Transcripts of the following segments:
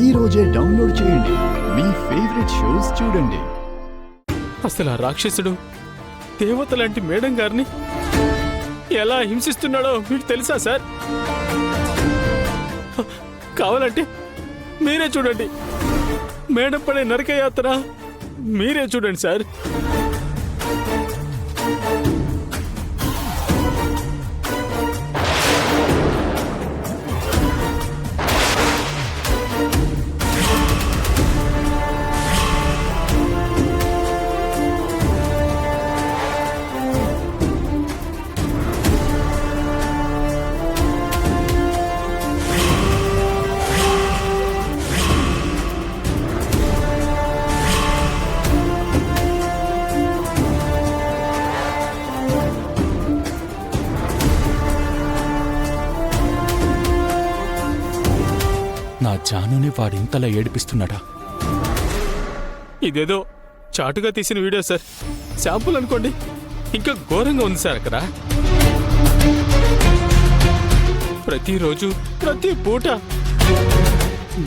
ఈ రోజే డౌన్లోడ్ చేయండి. మీ ఫేవరెట్ షోస్ చూడండి. అసలు ఆ రాక్షసుడు దేవత లాంటి మేడం గారిని ఎలా హింసిస్తున్నాడో మీకు తెలుసా సార్? కావాలంటే మీరే చూడండి. మేడం పడే నరకయాత్ర మీరే చూడండి సార్. నా జానుని వాడింతలా ఏడిపిస్తున్నాడా? ఇదేదో చాటుగా తీసిన వీడియో సార్. శాంపుల్ అనుకోండి. ఇంకా ఘోరంగా ఉంది సార్ అక్కడ. ప్రతిరోజు ప్రతి పూట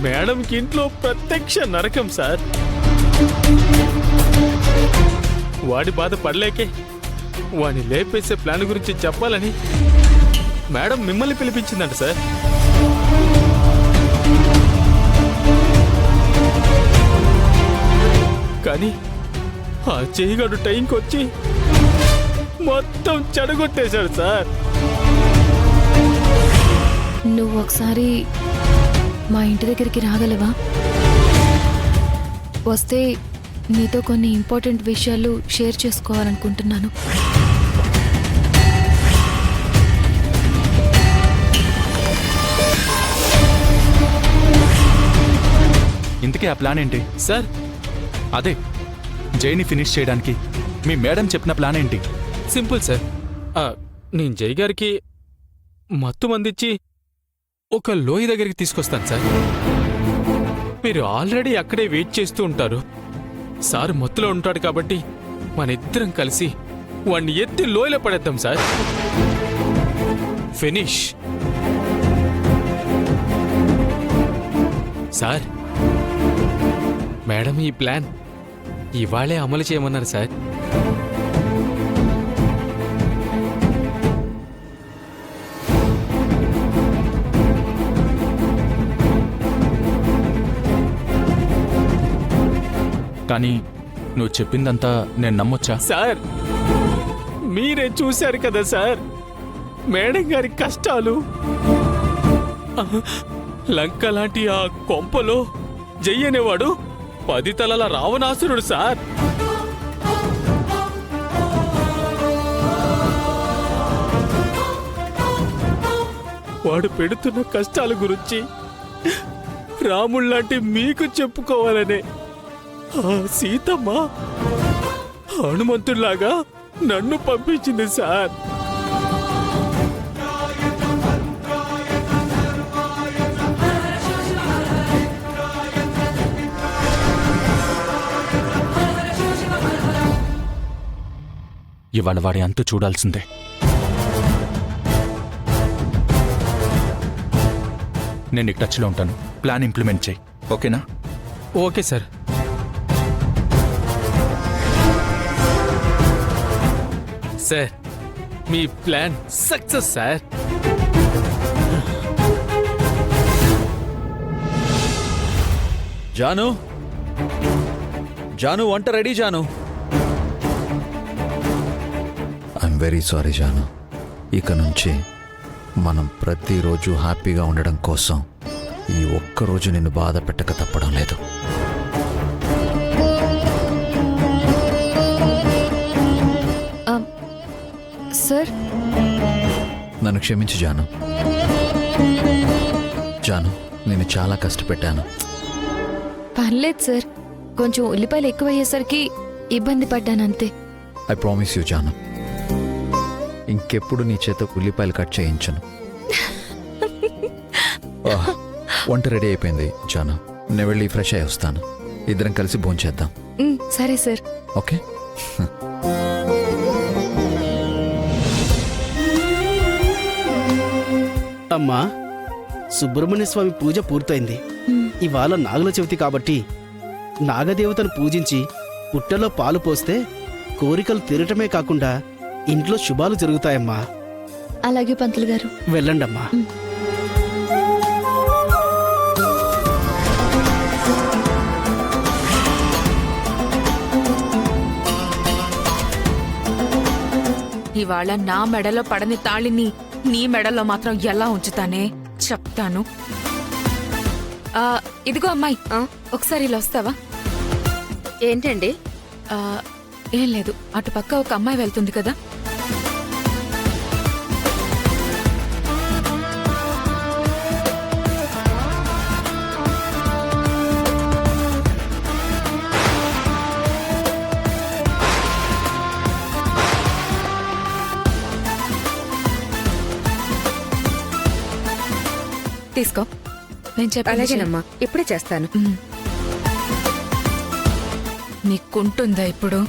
మేడంకి ఇంట్లో ప్రత్యక్ష నరకం సార్. వాడి బాధ పడలేకే వాడిని లేపేసే ప్లాన్ గురించి చెప్పాలని మేడం మిమ్మల్ని పిలిపించిందంట సార్. కానీ ఆ చేయగాడు టైంకి వచ్చి మొత్తం చెడగొట్టేశాడు సార్. నువ్వు ఒకసారి మా ఇంటి దగ్గరికి రాగలవా? వస్తే నీతో కొన్ని ఇంపార్టెంట్ విషయాలు షేర్ చేసుకోవాలనుకుంటున్నాను. ఇంతకీ ఆ ప్లాన్ ఏంటి సార్? అదే జైని ఫినిష్ చేయడానికి మీ మేడం చెప్పిన ప్లాన్ ఏంటి? Simple sir. నేను జై గారికి మత్తు మందిచ్చి ఒక లోయ దగ్గరికి తీసుకొస్తాను సార్. మీరు ఆల్రెడీ అక్కడే వెయిట్ చేస్తూ ఉంటారు. సార్ మత్తులో ఉంటాడు కాబట్టి మన ఇద్దరం కలిసి వాణ్ణి ఎత్తి లోయలో పడేద్దాం సార్. Finish sir. మేడం ఈ ప్లాన్ ఇవాళే అమలు చేయమన్నారు సార్. కానీ నువ్వు చెప్పిందంతా నేను నమ్మొచ్చా? సార్ మీరే చూశారు కదా సార్ మేడం గారి కష్టాలు. లంక లాంటి ఆ కొంపలో జై అనేవాడు 10 తలల రావణాసురుడు సార్. వాడు పెడుతున్న కష్టాల గురించి రాముళ్లాంటి మీకు చెప్పుకోవాలనే ఆ సీతమ్మ హనుమంతుడిలాగా నన్ను పంపించింది సార్. ఇవాళ వాడి అంతు చూడాల్సిందే. నేను నీకు టచ్లో ఉంటాను. ప్లాన్ ఇంప్లిమెంట్ చేయి, ఓకేనా? Okay sir. సార్ మీ plan success sir. Janu, Janu వంట ready. Janu, I'm very sorry Janu. ఇక నుంచి మనం ప్రతిరోజు హ్యాపీగా ఉండడం కోసం ఈ ఒక్కరోజు నిన్ను బాధ పెట్టక తప్పడం లేదు. సార్ నన్ను క్షమించు జాను. జాను, నేను చాలా కష్టపెట్టాను. పర్లేదు సార్. కొంచెం ఉల్లిపాయలు ఎక్కువయ్యేసరికి ఇబ్బంది పడ్డానంతే. ఐ ప్రామిస్ యూ జాను, ఇంకెప్పుడు నీ చేత ఉల్లిపాయలు కట్ చేయించను. వంట రెడీ అయిపోయింది జాను. నేను వెళ్ళి ఫ్రెష్ అయ్యి వస్తాను. ఇద్దరం కలిసి భోంచేద్దాం. సరే సార్. ఓకే. అమ్మా, సుబ్రహ్మణ్య స్వామి పూజ పూర్తయింది. ఇవాళ నాగుల చవితి కాబట్టి నాగదేవతను పూజించి పుట్టలో పాలు పోస్తే కోరికలు తీరటమే కాకుండా ఇంట్లో శుభాలు జరుగుతాయమ్మా. అలాగే పంతులు గారు. వెళ్ళండమ్మా. ఇవాళ నా మెడలో పడని తాళిని నీ మెడలో మాత్రం ఎలా ఉంచుతానే చెప్తాను. ఇదిగో అమ్మాయి, ఒకసారి ఇలా వస్తావా? ఏంటండి? ఏం లేదు, అటుపక్క ఒక అమ్మాయి వెళ్తుంది కదా. తీసుకో, నేను చెప్పాను. అలాగేనమ్మా, ఇప్పుడే చేస్తాను. నీకుంటుందా ఇప్పుడు?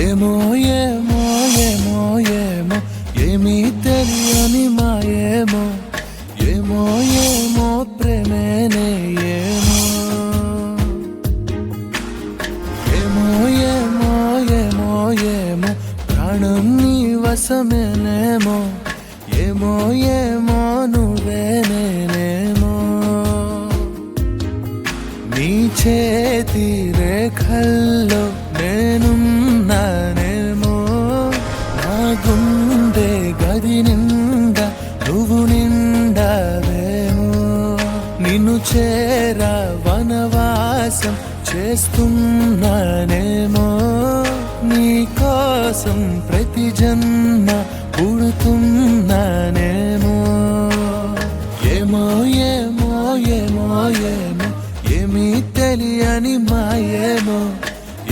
ఏమో ఏమో ఏమో ఏమో ఏమీ తెలియని మాయేమో, ఏమో ఏమో ప్రేమేనే ఏమో, ఏమో ఏమో ఏమో ఏమో ప్రాణం నీ వశమేనేమో, ఏమో ఏమో నువ్వే నేనేమో, నీ చేతి రేఖల్లో నేనున్నానేమో, నా గుండె గది నిండా నువ్వు నిండావేమో, నిన్ను చేరా వనవాసం చేస్తున్నానేమో, నీ కోసం ప్రతి జన్మ పుడుతున్నానేమో, ఏమో ఏమో ఏమో ఏమో ఏమీ తెలియని మాయేమో,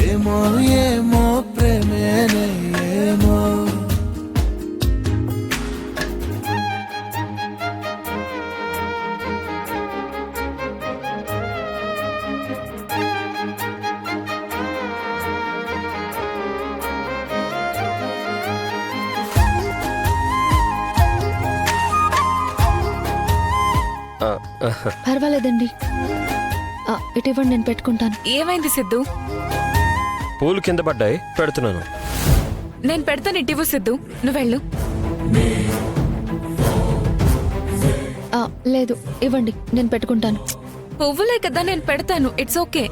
ఏమో ఏమో ప్రేమేనే ఏమో. పర్వాలేదండి, ఇటు ఇవ్వండి, నేను పెట్టుకుంటాను. ఏమైంది సిద్ధు? పూలు కింద పడ్డాయి, పెడుతున్నాను. నేను పెడతాను, ఇటివ్వు సిద్ధు, నువ్వు వెళ్ళు. లేదు, ఇవ్వండి, నేను పెట్టుకుంటాను. పువ్వులే కదా, నేను పెడతాను. It's okay.